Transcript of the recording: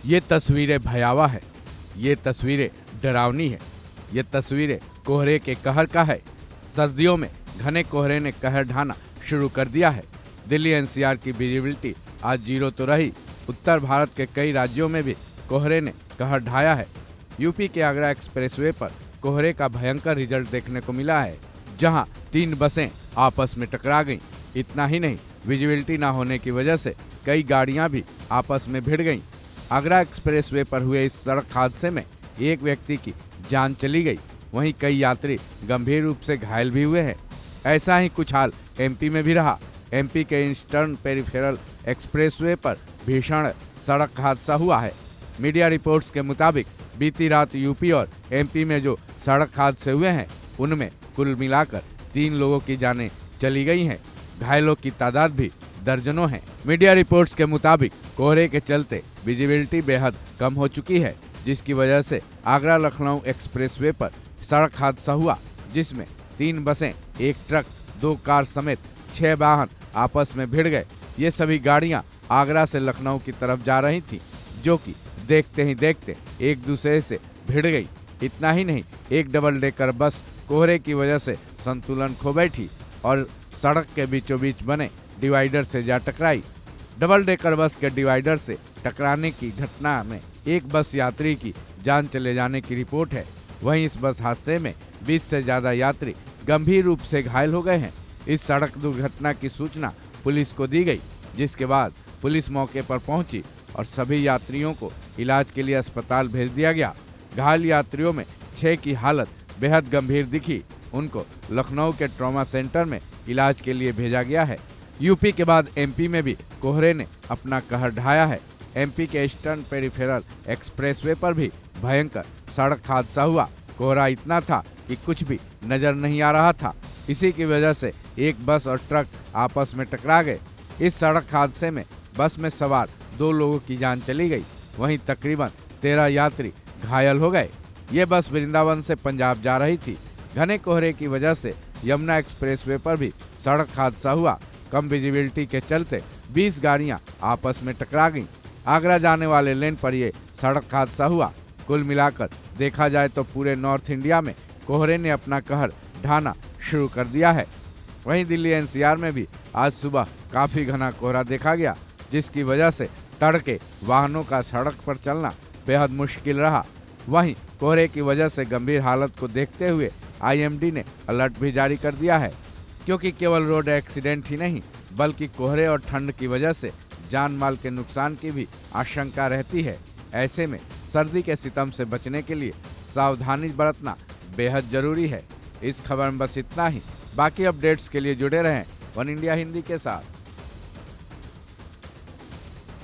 ये तस्वीरें भयावह है, ये तस्वीरें डरावनी है, ये तस्वीरें कोहरे के कहर का है। सर्दियों में घने कोहरे ने कहर ढाना शुरू कर दिया है। दिल्ली एनसीआर की विजिबिलिटी आज जीरो तो रही, उत्तर भारत के कई राज्यों में भी कोहरे ने कहर ढाया है। यूपी के आगरा एक्सप्रेसवे पर कोहरे का भयंकर रिजल्ट देखने को मिला है, जहां 3 बसें आपस में टकरा गईं। इतना ही नहीं, विजिबिलिटी न होने की वजह से कई गाड़ियां भी आपस में भिड़ गईं। आगरा एक्सप्रेसवे पर हुए इस सड़क हादसे में एक व्यक्ति की जान चली गई, वहीं कई यात्री गंभीर रूप से घायल भी हुए हैं। ऐसा ही कुछ हाल एमपी में भी रहा। एमपी के ईस्टर्न पेरिफेरल एक्सप्रेसवे पर भीषण सड़क हादसा हुआ है। मीडिया रिपोर्ट्स के मुताबिक बीती रात यूपी और एमपी में जो सड़क हादसे हुए हैं, उनमें कुल मिलाकर 3 लोगों की जानें चली गई हैं। घायलों की तादाद भी दर्जनों है। मीडिया रिपोर्ट्स के मुताबिक कोहरे के चलते विजिबिलिटी बेहद कम हो चुकी है, जिसकी वजह से आगरा लखनऊ एक्सप्रेसवे पर सड़क हादसा हुआ, जिसमें 3 बसें, 1 ट्रक, 2 कार समेत 6 वाहन आपस में भिड़ गए। ये सभी गाड़ियां आगरा से लखनऊ की तरफ जा रही थीं, जो कि देखते ही देखते एक दूसरे से भिड़ गई। इतना ही नहीं, एक डबल डेकर बस कोहरे की वजह से संतुलन खो बैठी और सड़क के बीचों बीच बने डिवाइडर से जा टकराई। डबल डेकर बस के डिवाइडर से टकराने की घटना में एक बस यात्री की जान चले जाने की रिपोर्ट है। वहीं इस बस हादसे में 20 से ज्यादा यात्री गंभीर रूप से घायल हो गए हैं। इस सड़क दुर्घटना की सूचना पुलिस को दी गई, जिसके बाद पुलिस मौके पर पहुंची और सभी यात्रियों को इलाज के लिए अस्पताल भेज दिया गया। घायल यात्रियों में 6 की हालत बेहद गंभीर दिखी। उनको लखनऊ के ट्रॉमा सेंटर में इलाज के लिए भेजा गया है। यूपी के बाद एमपी में भी कोहरे ने अपना कहर ढाया है। एमपी के ईस्टर्न पेरिफेरल एक्सप्रेसवे पर भी भयंकर सड़क हादसा हुआ। कोहरा इतना था कि कुछ भी नजर नहीं आ रहा था। इसी की वजह से एक बस और ट्रक आपस में टकरा गए। इस सड़क हादसे में बस में सवार 2 लोगों की जान चली गई, वहीं तकरीबन 13 यात्री घायल हो गए। ये बस वृंदावन से पंजाब जा रही थी। घने कोहरे की वजह से यमुना एक्सप्रेसवे पर भी सड़क हादसा हुआ। कम विजिबिलिटी के चलते 20 गाड़ियां आपस में टकरा गईं। आगरा जाने वाले लेन पर यह सड़क हादसा हुआ। कुल मिलाकर देखा जाए तो पूरे नॉर्थ इंडिया में कोहरे ने अपना कहर ढाना शुरू कर दिया है। वहीं दिल्ली एनसीआर में भी आज सुबह काफी घना कोहरा देखा गया, जिसकी वजह से तड़के वाहनों का सड़क पर चलना बेहद मुश्किल रहा। वहीं कोहरे की वजह से गंभीर हालत को देखते हुए आईएमडी ने अलर्ट भी जारी कर दिया है, क्योंकि केवल रोड एक्सीडेंट ही नहीं बल्कि कोहरे और ठंड की वजह से जान माल के नुकसान की भी आशंका रहती है। ऐसे में सर्दी के सितम से बचने के लिए सावधानी बरतना बेहद जरूरी है। इस खबर में बस इतना ही। बाकी अपडेट्स के लिए जुड़े रहें वन इंडिया हिंदी के साथ।